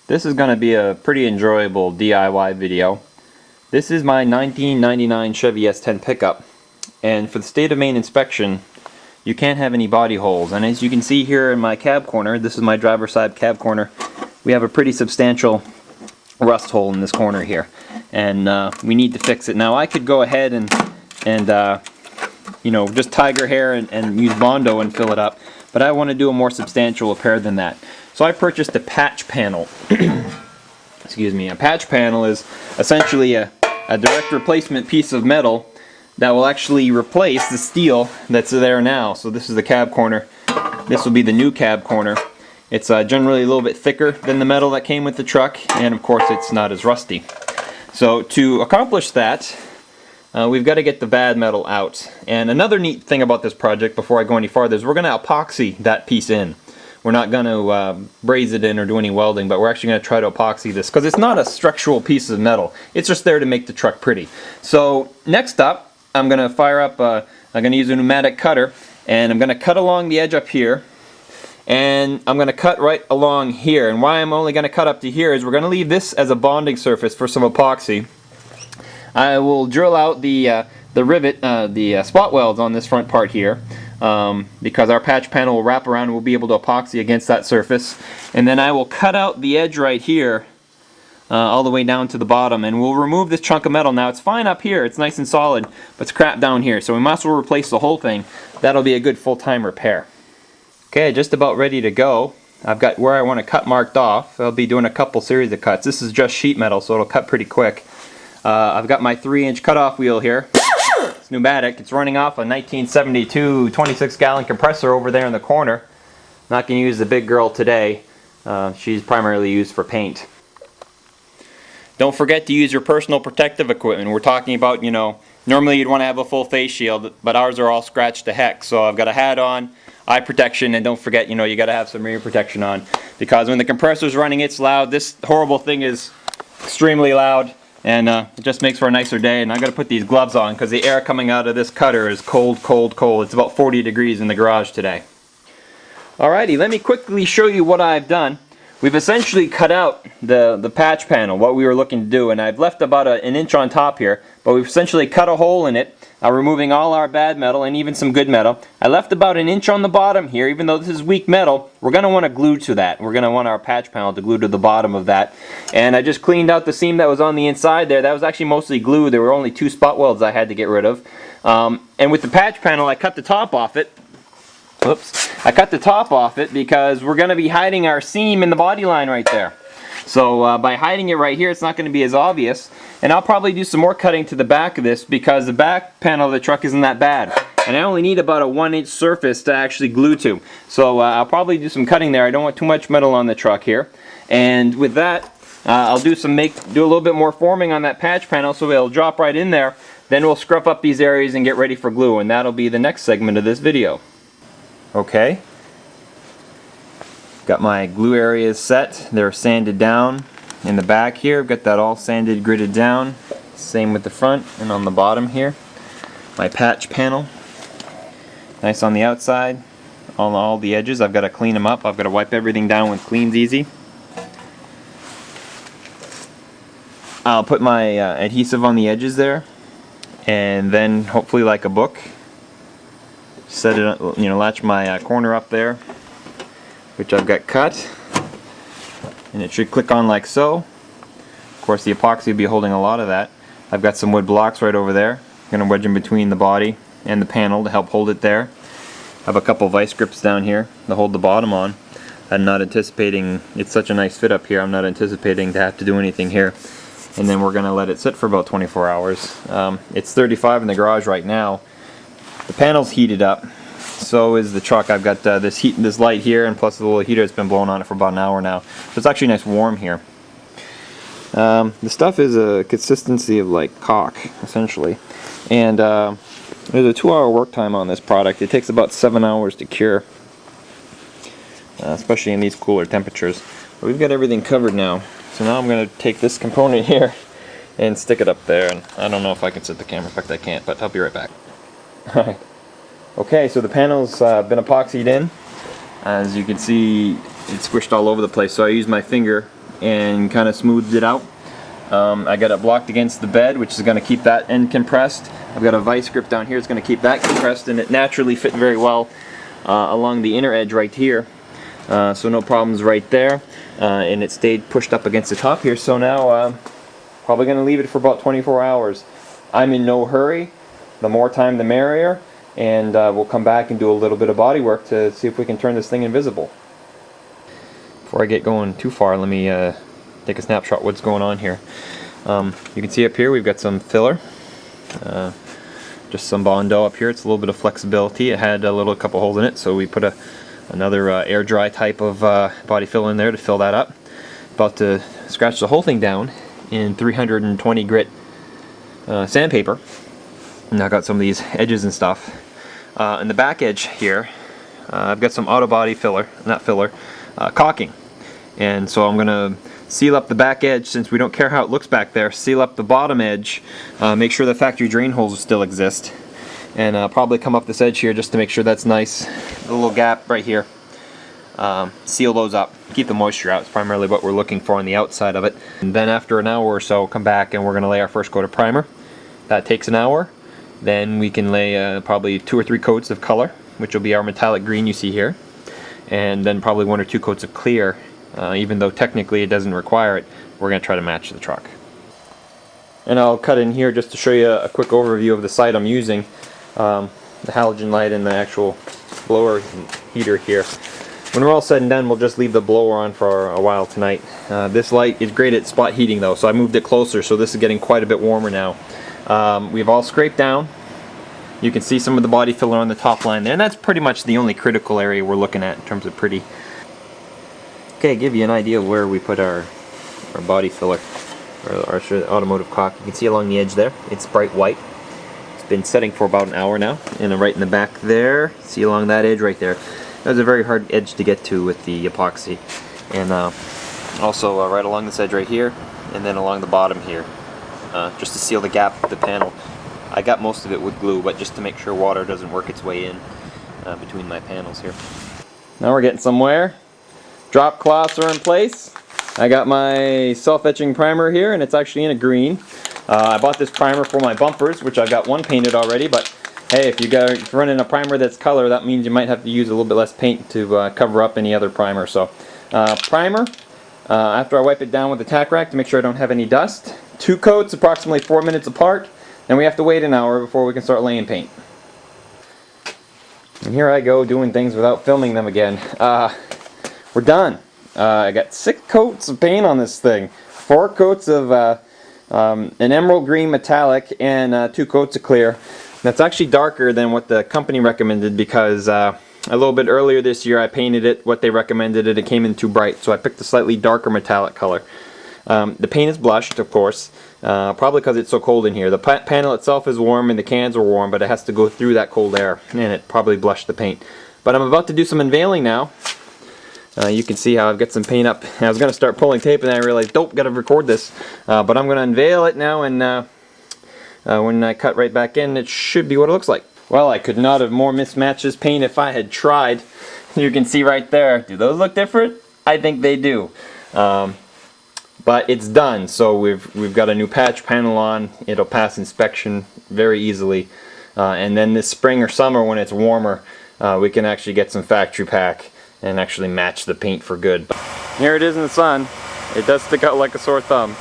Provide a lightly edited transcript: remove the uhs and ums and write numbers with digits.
This is going to be a pretty enjoyable DIY video. This is my 1999 Chevy S-10 pickup, and for the state of Maine inspection you can't have any body holes, and as you can see here in my cab corner, this is my driver's side cab corner, we have a pretty substantial rust hole in this corner here, and we need to fix it. Now I could go ahead and you know, just tiger hair and use Bondo and fill it up, but I want to do a more substantial repair than that. So I purchased a patch panel. Excuse me. A patch panel is essentially a direct replacement piece of metal that will actually replace the steel that's there now. So this is the cab corner. This will be the new cab corner. It's generally a little bit thicker than the metal that came with the truck, and of course it's not as rusty. So to accomplish that, we've got to get the bad metal out. And another neat thing about this project, before I go any farther, is we're going to epoxy that piece in. We're not going to braze it in or do any welding, but we're actually going to try to epoxy this, because it's not a structural piece of metal. It's just there to make the truck pretty. So next up, I'm going to fire up, I'm going to use a pneumatic cutter, and I'm going to cut along the edge up here, and I'm going to cut right along here. And why I'm only going to cut up to here is we're going to leave this as a bonding surface for some epoxy. I will drill out the rivet, the spot welds on this front part here, because our patch panel will wrap around and we'll be able to epoxy against that surface. And then I will cut out the edge right here all the way down to the bottom, and we'll remove this chunk of metal. Now it's fine up here, it's nice and solid, but it's crap down here, so we might as well replace the whole thing. That'll be a good full-time repair. Okay, just about ready to go. I've got where I want to cut marked off. I'll be doing a couple series of cuts. This is just sheet metal, so it'll cut pretty quick. I've got my 3-inch cutoff wheel here. It's pneumatic. It's running off a 1972 26-gallon compressor over there in the corner. Not going to use the big girl today. She's primarily used for paint. Don't forget to use your personal protective equipment. We're talking about, you know, normally you'd want to have a full face shield, but ours are all scratched to heck. So I've got a hat on, eye protection, and don't forget, you know, you got to have some ear protection on, because when the compressor's running, it's loud. This horrible thing is extremely loud, and it just makes for a nicer day. And I've got to put these gloves on because the air coming out of this cutter is cold, cold, cold. It's about 40 degrees in the garage today. Alrighty, let me quickly show you what I've done. We've essentially cut out the patch panel, what we were looking to do, and I've left about an inch on top here, but we've essentially cut a hole in it, removing all our bad metal and even some good metal. I left about an inch on the bottom here. Even though this is weak metal, we're going to want to glue to that. We're going to want our patch panel to glue to the bottom of that. And I just cleaned out the seam that was on the inside there. That was actually mostly glue. There were only 2 spot welds I had to get rid of. And with the patch panel, I cut the top off it. Oops. I cut the top off it because we're going to be hiding our seam in the body line right there. So by hiding it right here, it's not going to be as obvious. And I'll probably do some more cutting to the back of this, because the back panel of the truck isn't that bad. And I only need about a 1-inch surface to actually glue to. So I'll probably do some cutting there. I don't want too much metal on the truck here. And with that, I'll do a little bit more forming on that patch panel so it'll drop right in there. Then we'll scruff up these areas and get ready for glue. And that'll be the next segment of this video. Okay, got my glue areas set. They're sanded down in the back here. I've got that all sanded, gridded down. Same with the front and on the bottom here. My patch panel, nice on the outside. On all the edges, I've got to clean them up. I've got to wipe everything down with Kleanz-Easy. I'll put my adhesive on the edges there, and then hopefully, like a book, set it, you know, latch my corner up there, which I've got cut, and it should click on like so. Of course, the epoxy will be holding a lot of that. I've got some wood blocks right over there. I'm going to wedge them between the body and the panel to help hold it there. I have a couple vice grips down here to hold the bottom on. I'm not anticipating, it's such a nice fit up here, I'm not anticipating to have to do anything here. And then we're going to let it sit for about 24 hours. It's 35 in the garage right now. The panel's heated up, so is the truck. I've got this light here, and plus the little heater that's been blowing on it for about an hour now. So it's actually nice warm here. The stuff is a consistency of like caulk, essentially. And there's a 2-hour work time on this product. It takes about 7 hours to cure, especially in these cooler temperatures. But we've got everything covered now. So now I'm going to take this component here and stick it up there. And I don't know if I can set the camera. In fact, I can't, but I'll be right back. Okay, so the panel's been epoxied in. As you can see, it's squished all over the place, so I use my finger and kind of smoothed it out. I got it blocked against the bed, which is going to keep that end compressed. I've got a vice grip down here, it's going to keep that compressed, and it naturally fit very well along the inner edge right here. So no problems right there, and it stayed pushed up against the top here. So now probably going to leave it for about 24 hours. I'm in no hurry. The more time the merrier, and we'll come back and do a little bit of body work to see if we can turn this thing invisible. Before I get going too far, let me take a snapshot of what's going on here. You can see up here we've got some filler, just some Bondo up here. It's a little bit of flexibility. It had a couple holes in it, so we put another air dry type of body fill in there to fill that up. About to scratch the whole thing down in 320 grit sandpaper. And I got some of these edges and stuff. In the back edge here, I've got some Autobody caulking. And so I'm going to seal up the back edge, since we don't care how it looks back there. Seal up the bottom edge, make sure the factory drain holes still exist, and probably come up this edge here just to make sure that's nice. The little gap right here. Seal those up, keep the moisture out. It's primarily what we're looking for on the outside of it. And then after an hour or so, come back and we're going to lay our first coat of primer. That takes an hour. Then we can lay probably 2 or 3 coats of color, which will be our metallic green you see here, and then probably 1 or 2 coats of clear. Even though technically it doesn't require it, we're going to try to match the truck. And I'll cut in here just to show you a quick overview of the site I'm using. The halogen light and the actual blower heater here. When we're all said and done, we'll just leave the blower on for a while tonight. This light is great at spot heating though, so I moved it closer, so this is getting quite a bit warmer now. We've all scraped down. You can see some of the body filler on the top line there, and that's pretty much the only critical area we're looking at in terms of pretty. Okay, give you an idea of where we put our body filler, or our automotive caulk. You can see along the edge there, it's bright white. It's been setting for about an hour now, and right in the back there, see along that edge right there. That was a very hard edge to get to with the epoxy. And also right along this edge right here, and then along the bottom here, just to seal the gap of the panel. I got most of it with glue, but just to make sure water doesn't work its way in between my panels here. Now we're getting somewhere. Drop cloths are in place. I got my Self Etching Primer here, and it's actually in a green. I bought this primer for my bumpers, which I've got one painted already, but hey, if you're running a primer that's color, that means you might have to use a little bit less paint to cover up any other primer. So primer, after I wipe it down with the tack rack to make sure I don't have any dust. 2 coats approximately 4 minutes apart, and we have to wait an hour before we can start laying paint. And here I go doing things without filming them again. We're done. I got 6 coats of paint on this thing. 4 coats of an emerald green metallic, and 2 coats of clear. That's actually darker than what the company recommended, because a little bit earlier this year I painted it what they recommended, and it came in too bright, so I picked a slightly darker metallic color. The paint is blushed, of course, probably because it's so cold in here. The panel itself is warm and the cans are warm, but it has to go through that cold air, and it probably blushed the paint. But I'm about to do some unveiling now. You can see how I've got some paint up. I was going to start pulling tape, and then I realized, nope, got to record this. But I'm going to unveil it now, and when I cut right back in, it should be what it looks like. Well, I could not have more mismatched this paint if I had tried. You can see right there. Do those look different? I think they do. But it's done, so we've got a new patch panel on. It'll pass inspection very easily. And then this spring or summer, when it's warmer, we can actually get some factory pack and actually match the paint for good. Here it is in the sun. It does stick out like a sore thumb.